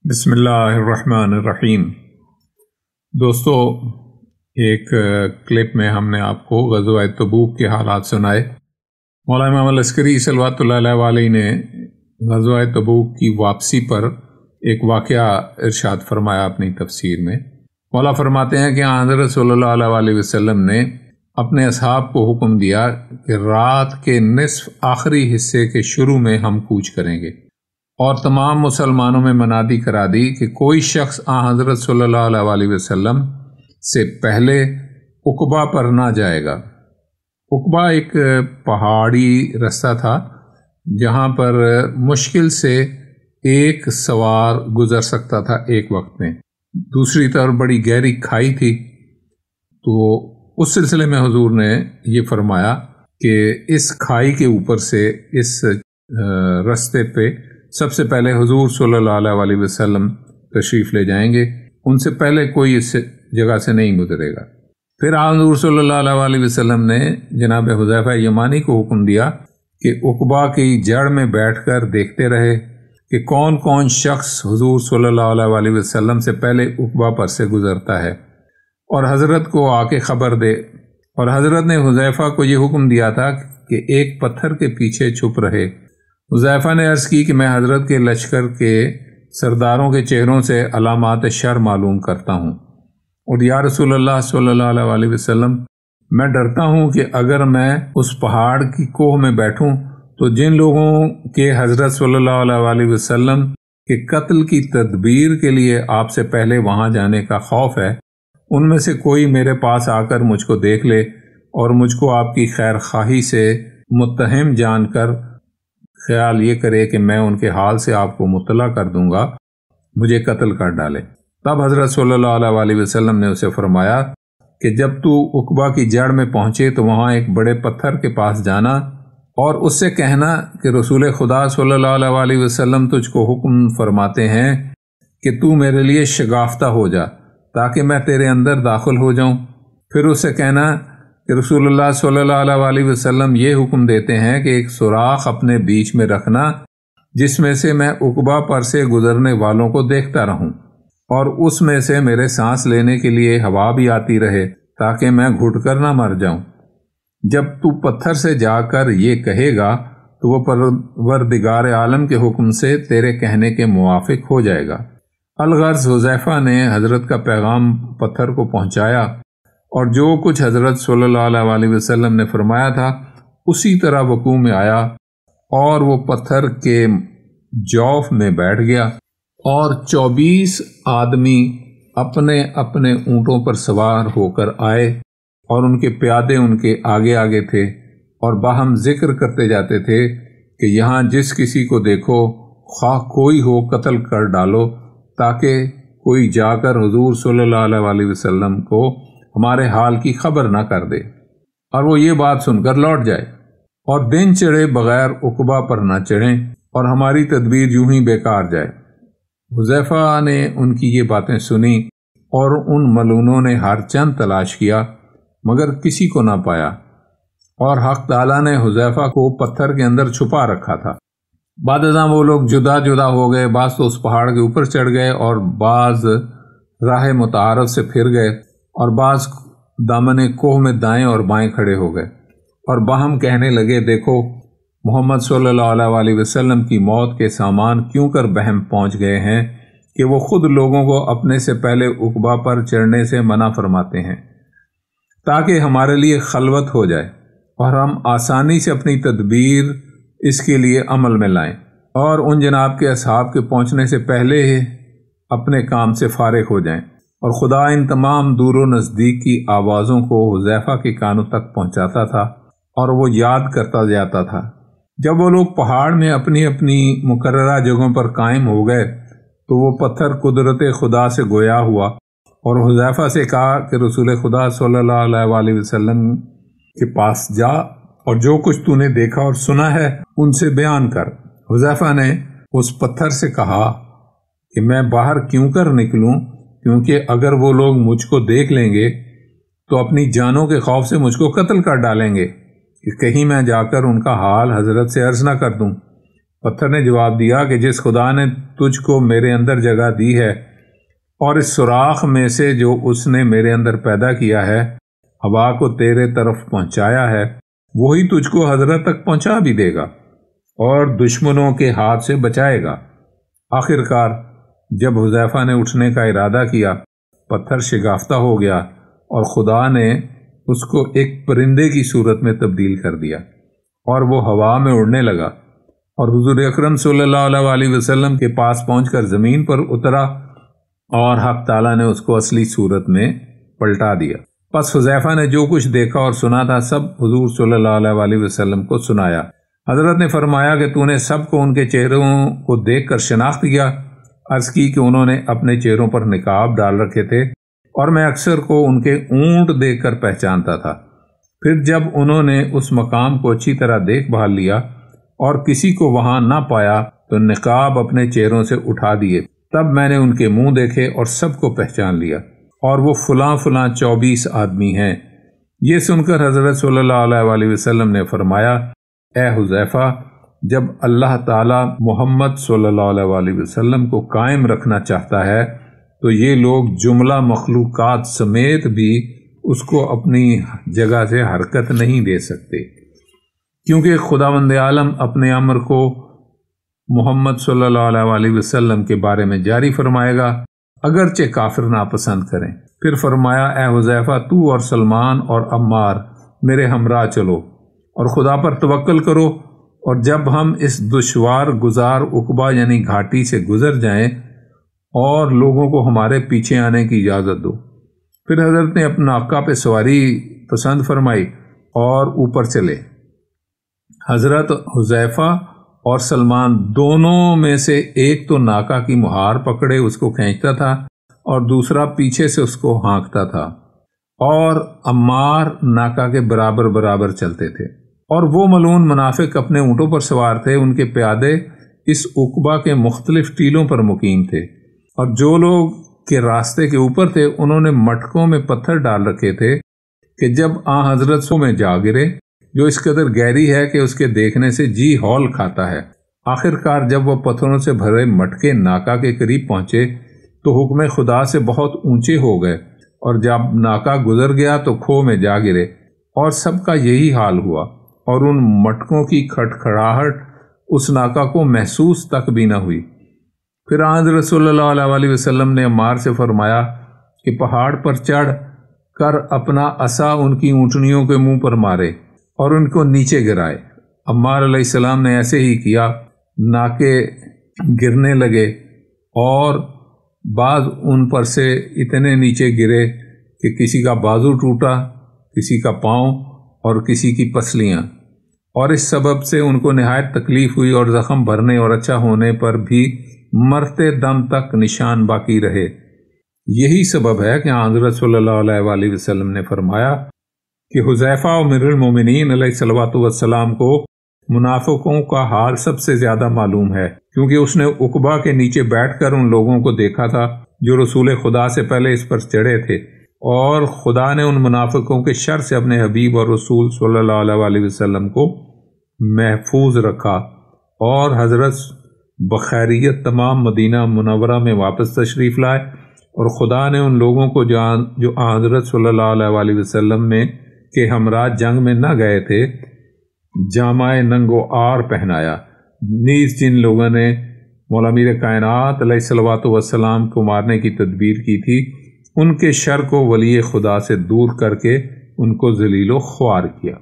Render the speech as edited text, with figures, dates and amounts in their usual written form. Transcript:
بسم اللہ الرحمن الرحیم۔ دوستو، ایک کلپ میں ہم نے آپ کو غزوہ تبوک کے حالات سنائے۔ مولانا امام العسکری صلوات اللہ علیہ نے غزوہ تبوک کی واپسی پر ایک واقعہ ارشاد فرمایا اپنی تفسیر میں۔ مولا فرماتے ہیں کہ حضرت صلی اللہ علیہ وسلم نے اپنے اصحاب کو حکم دیا کہ رات کے نصف آخری حصے کے شروع میں ہم کوچ کریں گے، اور تمام مسلمانوں میں منادی کرا دی کہ کوئی شخص حضرت صلی اللہ علیہ وسلم سے پہلے عقبہ پر نہ جائے گا۔ عقبہ ایک پہاڑی رستہ تھا جہاں پر مشکل سے ایک سوار گزر سکتا تھا ایک وقت میں۔ دوسری طرف بڑی گہری کھائی تھی، تو اس سلسلے میں حضور نے یہ فرمایا کہ اس کھائی کے اوپر سے اس رستے پہ سب سے پہلے حضور صلی اللہ علیہ وسلم تشریف لے جائیں گے، ان سے پہلے کوئی اس جگہ سے نہیں گزرے گا۔ پھر حضور صلی اللہ علیہ وسلم نے جناب حذیفہ یمانی کو حکم دیا کہ عقبہ کی جڑ میں بیٹھ کر دیکھتے رہے کہ کون کون شخص حضور صلی اللہ علیہ وسلم سے پہلے عقبہ پر سے گزرتا ہے، اور حضرت کو آ کے خبر دے۔ اور حضرت نے حذیفہ کو یہ حکم دیا تھا کہ ایک پتھر کے پیچھے چھپ رہے۔ حذیفہ نے عرض کی کہ میں حضرت کے لشکر کے سرداروں کے چہروں سے علامات شر معلوم کرتا ہوں، اور یا رسول اللہ صلی اللہ علیہ وسلم، میں ڈرتا ہوں کہ اگر میں اس پہاڑ کی کوہ میں بیٹھوں تو جن لوگوں کے حضرت صلی اللہ علیہ وسلم کے قتل کی تدبیر کے لیے آپ سے پہلے وہاں جانے کا خوف ہے، ان میں سے کوئی میرے پاس آ کر مجھ کو دیکھ لے اور مجھ کو آپ کی خیر خواہی سے متہم جان کر خیال یہ کرے کہ میں ان کے حال سے آپ کو مطلع کر دوں گا، مجھے قتل کر ڈالے۔ تب حضرت صلی اللہ علیہ وسلم نے اسے فرمایا کہ جب تو عقبہ کی جڑ میں پہنچے تو وہاں ایک بڑے پتھر کے پاس جانا اور اس سے کہنا کہ رسول خدا صلی اللہ علیہ وسلم تجھ کو حکم فرماتے ہیں کہ تو میرے لیے شگافتہ ہو جا تاکہ میں تیرے اندر داخل ہو جاؤں۔ پھر اس سے کہنا کہ رسول اللہ صلی اللہ علیہ وسلم یہ حکم دیتے ہیں کہ ایک سوراخ اپنے بیچ میں رکھنا جس میں سے میں عقبہ پر سے گزرنے والوں کو دیکھتا رہوں، اور اس میں سے میرے سانس لینے کے لیے ہوا بھی آتی رہے تاکہ میں گھٹ کر نہ مر جاؤں۔ جب تو پتھر سے جا کر یہ کہے گا تو وہ پروردگار عالم کے حکم سے تیرے کہنے کے موافق ہو جائے گا۔ الغرض حذیفہ نے حضرت کا پیغام پتھر کو پہنچایا، اور جو کچھ حضرت صلی اللہ علیہ وسلم نے فرمایا تھا اسی طرح وقوع میں آیا، اور وہ پتھر کے جوف میں بیٹھ گیا، اور 24 آدمی اپنے اپنے اونٹوں پر سوار ہو کر آئے، اور ان کے پیادے ان کے آگے آگے تھے، اور باہم ذکر کرتے جاتے تھے کہ یہاں جس کسی کو دیکھو خواہ کوئی ہو قتل کر ڈالو، تاکہ کوئی جا کر حضور صلی اللہ علیہ وسلم کو ہمارے حال کی خبر نہ کر دے، اور وہ یہ بات سن کر لوٹ جائے، اور دن چڑھے بغیر عقبہ پر نہ چڑھیں، اور ہماری تدبیر یوں ہی بیکار جائے۔ حذیفہ نے ان کی یہ باتیں سنی، اور ان ملعونوں نے ہر چند تلاش کیا مگر کسی کو نہ پایا، اور حق تعالیٰ نے حذیفہ کو پتھر کے اندر چھپا رکھا تھا۔ بعد ازاں وہ لوگ جدا جدا ہو گئے، بعض تو اس پہاڑ کے اوپر چڑھ گئے، اور بعض راہ متعارف سے پھر گئے، اور بعض دامن کوہ میں دائیں اور بائیں کھڑے ہو گئے، اور باہم کہنے لگے دیکھو محمد صلی اللہ علیہ وسلم کی موت کے سامان کیوں کر بہم پہنچ گئے ہیں کہ وہ خود لوگوں کو اپنے سے پہلے عقبہ پر چڑھنے سے منع فرماتے ہیں تاکہ ہمارے لیے خلوت ہو جائے، اور ہم آسانی سے اپنی تدبیر اس کے لیے عمل میں لائیں، اور ان جناب کے اصحاب کے پہنچنے سے پہلے ہی اپنے کام سے فارغ ہو جائیں۔ اور خدا ان تمام دور و نزدیک کی آوازوں کو حذیفہ کے کانوں تک پہنچاتا تھا، اور وہ یاد کرتا جاتا تھا۔ جب وہ لوگ پہاڑ میں اپنی اپنی مقررہ جگہوں پر قائم ہو گئے تو وہ پتھر قدرت خدا سے گویا ہوا، اور حذیفہ سے کہا کہ رسول خدا صلی اللہ علیہ وسلم کے پاس جا، اور جو کچھ تو نے دیکھا اور سنا ہے ان سے بیان کر۔ حذیفہ نے اس پتھر سے کہا کہ میں باہر کیوں کر نکلوں، کیونکہ اگر وہ لوگ مجھ کو دیکھ لیں گے تو اپنی جانوں کے خوف سے مجھ کو قتل کر ڈالیں گے، کہ کہیں میں جا کر ان کا حال حضرت سے عرض نہ کر دوں۔ پتھر نے جواب دیا کہ جس خدا نے تجھ کو میرے اندر جگہ دی ہے اور اس سوراخ میں سے جو اس نے میرے اندر پیدا کیا ہے ہوا کو تیرے طرف پہنچایا ہے، وہی تجھ کو حضرت تک پہنچا بھی دے گا اور دشمنوں کے ہاتھ سے بچائے گا۔ آخر کار جب حذیفہ نے اٹھنے کا ارادہ کیا، پتھر شگافتہ ہو گیا اور خدا نے اس کو ایک پرندے کی صورت میں تبدیل کر دیا اور وہ ہوا میں اڑنے لگا اور حضور اکرم صلی اللہ علیہ وسلم کے پاس پہنچ کر زمین پر اترا اور حق تعالیٰ نے اس کو اصلی صورت میں پلٹا دیا۔ پس حذیفہ نے جو کچھ دیکھا اور سنا تھا سب حضور صلی اللہ علیہ وسلم کو سنایا۔ حضرت نے فرمایا کہ تو نے سب کو ان کے چہروں کو دیکھ کر شناخت کیا؟ عرض کی کہ انہوں نے اپنے چہروں پر نقاب ڈال رکھے تھے اور میں اکثر کو ان کے اونٹ دیکھ کر پہچانتا تھا۔ پھر جب انہوں نے اس مقام کو اچھی طرح دیکھ بھال لیا اور کسی کو وہاں نہ پایا تو نقاب اپنے چہروں سے اٹھا دیے، تب میں نے ان کے منہ دیکھے اور سب کو پہچان لیا، اور وہ فلاں 24 آدمی ہیں۔ یہ سن کر حضرت صلی اللہ علیہ وسلم نے فرمایا، اے حذیفہ، جب اللہ تعالی محمد صلی اللہ علیہ وسلم کو قائم رکھنا چاہتا ہے تو یہ لوگ جملہ مخلوقات سمیت بھی اس کو اپنی جگہ سے حرکت نہیں دے سکتے، کیونکہ خداوند عالم اپنے امر کو محمد صلی اللہ علیہ وسلم کے بارے میں جاری فرمائے گا، اگرچہ کافر ناپسند کریں۔ پھر فرمایا، اے حذیفہ، تو اور سلمان اور عمار میرے ہمراہ چلو اور خدا پر توکل کرو، اور جب ہم اس دشوار گزار عقبہ یعنی گھاٹی سے گزر جائیں اور لوگوں کو ہمارے پیچھے آنے کی اجازت دو۔ پھر حضرت نے اپنا ناقہ پہ سواری پسند فرمائی اور اوپر چلے۔ حضرت حذیفہ اور سلمان دونوں میں سے ایک تو ناقہ کی مہار پکڑے اس کو کھینچتا تھا اور دوسرا پیچھے سے اس کو ہانکتا تھا، اور عمار ناقہ کے برابر برابر چلتے تھے، اور وہ ملعون منافق اپنے اونٹوں پر سوار تھے۔ ان کے پیادے اس عقبہ کے مختلف ٹیلوں پر مقیم تھے، اور جو لوگ کے راستے کے اوپر تھے انہوں نے مٹکوں میں پتھر ڈال رکھے تھے کہ جب حضرت سو میں جا گرے، جو اس قدر گہری ہے کہ اس کے دیکھنے سے جی ہول کھاتا ہے۔ آخر کار جب وہ پتھروں سے بھرے مٹکے ناقہ کے قریب پہنچے تو حکم خدا سے بہت اونچے ہو گئے، اور جب ناقہ گزر گیا تو کھو میں جا گرے، اور سب کا یہی حال ہوا، اور ان مٹکوں کی کھڑکھڑاہٹ اس ناقہ کو محسوس تک بھی نہ ہوئی۔ پھر حضرت صلی اللہ علیہ وسلم نے عمار سے فرمایا کہ پہاڑ پر چڑھ کر اپنا عصا ان کی اونٹنیوں کے منہ پر مارے اور ان کو نیچے گرائے۔ عمار علیہ السلام نے ایسے ہی کیا، ناقے گرنے لگے اور بعض ان پر سے اتنے نیچے گرے کہ کسی کا بازو ٹوٹا، کسی کا پاؤں اور کسی کی پسلیاں، اور اس سبب سے ان کو نہایت تکلیف ہوئی، اور زخم بھرنے اور اچھا ہونے پر بھی مرتے دم تک نشان باقی رہے۔ یہی سبب ہے کہ حضرت صلی اللہ علیہ وسلم نے فرمایا کہ حذیفہ امیر المومنین علیہ الصلوۃ والسلام کو منافقوں کا حال سب سے زیادہ معلوم ہے، کیونکہ اس نے عقبہ کے نیچے بیٹھ کر ان لوگوں کو دیکھا تھا جو رسول خدا سے پہلے اس پر چڑھے تھے، اور خدا نے ان منافقوں کے شر سے اپنے حبیب اور رسول صلی اللہ علیہ وسلم کو محفوظ رکھا، اور حضرت بخیریت تمام مدینہ منورہ میں واپس تشریف لائے، اور خدا نے ان لوگوں کو جو حضرت صلی اللہ علیہ وسلم میں کے ہمراہ جنگ میں نہ گئے تھے جامع ننگ و عار پہنایا، نیز جن لوگوں نے مولا میر کائنات علیہ الصلوۃ والسلام کو مارنے کی تدبیر کی تھی ان کے شر کو ولی خدا سے دور کر کے ان کو ذلیل و خوار کیا۔